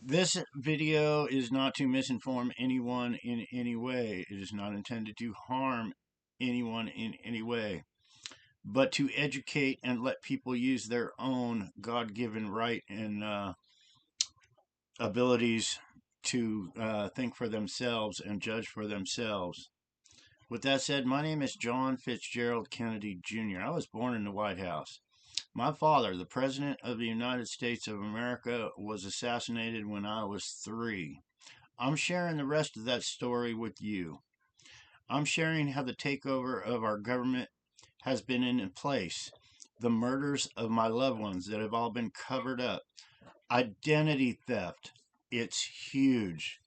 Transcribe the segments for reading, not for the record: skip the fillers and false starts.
This video is not to misinform anyone in any way. It is not intended to harm anyone in any way, but to educate and let people use their own God-given right and abilities to think for themselves and judge for themselves. With that said, my name is John Fitzgerald Kennedy Jr. I was born in the White House. My father, the President of the United States of America, was assassinated when I was 3. I'm sharing the rest of that story with you. I'm sharing how the takeover of our government has been in place, the murders of my loved ones that have all been covered up, identity theft. It's huge.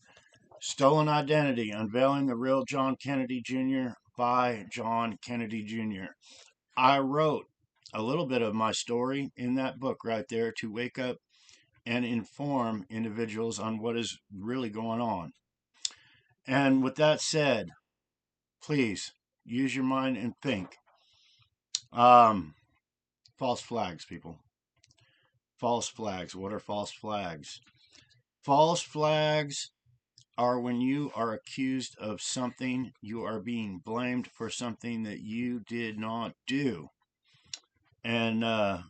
Stolen identity, unveiling the real John Kennedy Jr. by John Kennedy Jr. I wrote a little bit of my story in that book right there to wake up and inform individuals on what is really going on. And with that said, please use your mind and think. False flags, people. False flags. What are false flags? False flags are when you are accused of something, you are being blamed for something that you did not do. And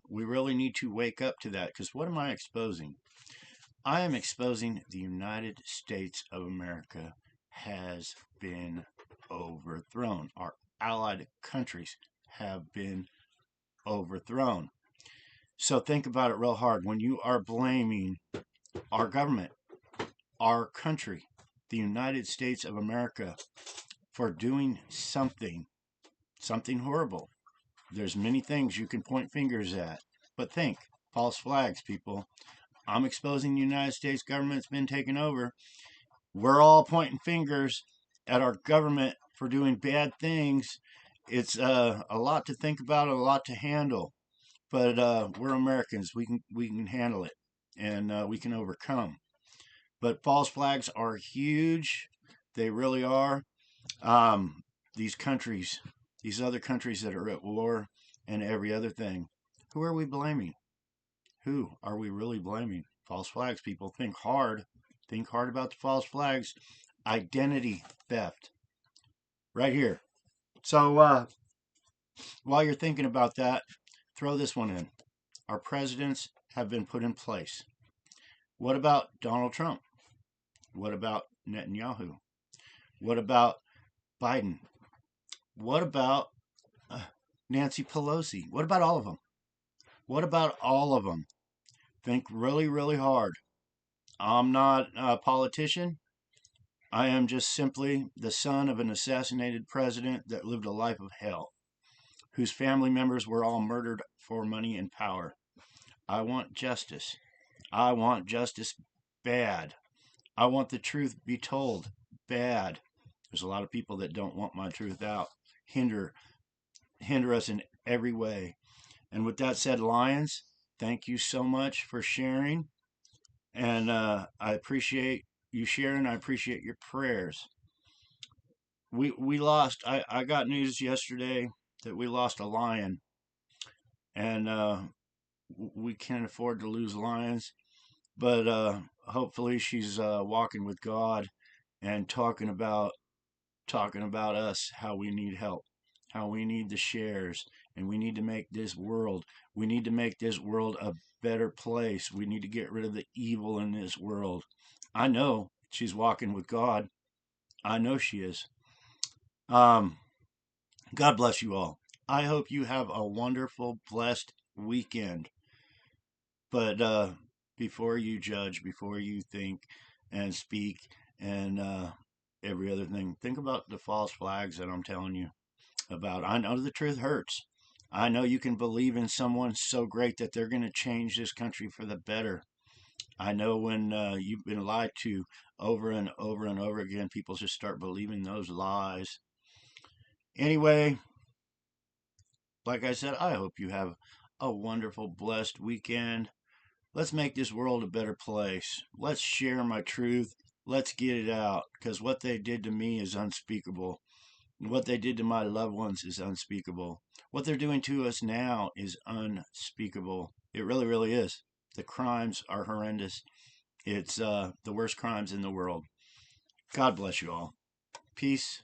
we really need to wake up to that, because what am I exposing? I am exposing the United States of America has been overthrown. Our allied countries have been overthrown. So think about it real hard. When you are blaming our government, our country, the United States of America, for doing something horrible, there's many things you can point fingers at. But think, false flags, people. I'm exposing the United States government's been taken over. We're all pointing fingers at our government for doing bad things. It's a lot to think about, a lot to handle. But we're Americans. We can handle it, and we can overcome. But false flags are huge. They really are. These countries, these other countries that are at war and every other thing, who are we blaming? Who are we really blaming? False flags, people. Think hard. Think hard about the false flags. Identity theft. Right here. So while you're thinking about that, throw this one in. Our presidents have been put in place. What about Donald Trump? What about Netanyahu? What about Biden? What about Nancy Pelosi? What about all of them? What about all of them? Think really, really hard. I'm not a politician. I am just simply the son of an assassinated president that lived a life of hell, whose family members were all murdered for money and power. I want justice. I want justice bad. I want the truth be told bad. There's a lot of people that don't want my truth out. Hinder us in every way. And with that said, Lions, thank you so much for sharing. And I appreciate you sharing. I appreciate your prayers. We lost. I got news yesterday that we lost a lion. And we can't afford to lose lions. But hopefully she's walking with God and talking about us, how we need help, how we need the shares, and we need to make this world a better place. We need to get rid of the evil in this world. I know she's walking with God. I know she is. God bless you all. I hope you have a wonderful, blessed weekend. But before you judge, before you think and speak and every other thing, think about the false flags that I'm telling you about. I know the truth hurts. I know you can believe in someone so great that they're going to change this country for the better. I know when you've been lied to over and over and over again, people just start believing those lies. Anyway, like I said, I hope you have a wonderful, blessed weekend. Let's make this world a better place. Let's share my truth. Let's get it out, because what they did to me is unspeakable. What they did to my loved ones is unspeakable. What they're doing to us now is unspeakable. It really, really is. The crimes are horrendous. It's the worst crimes in the world. God bless you all. Peace.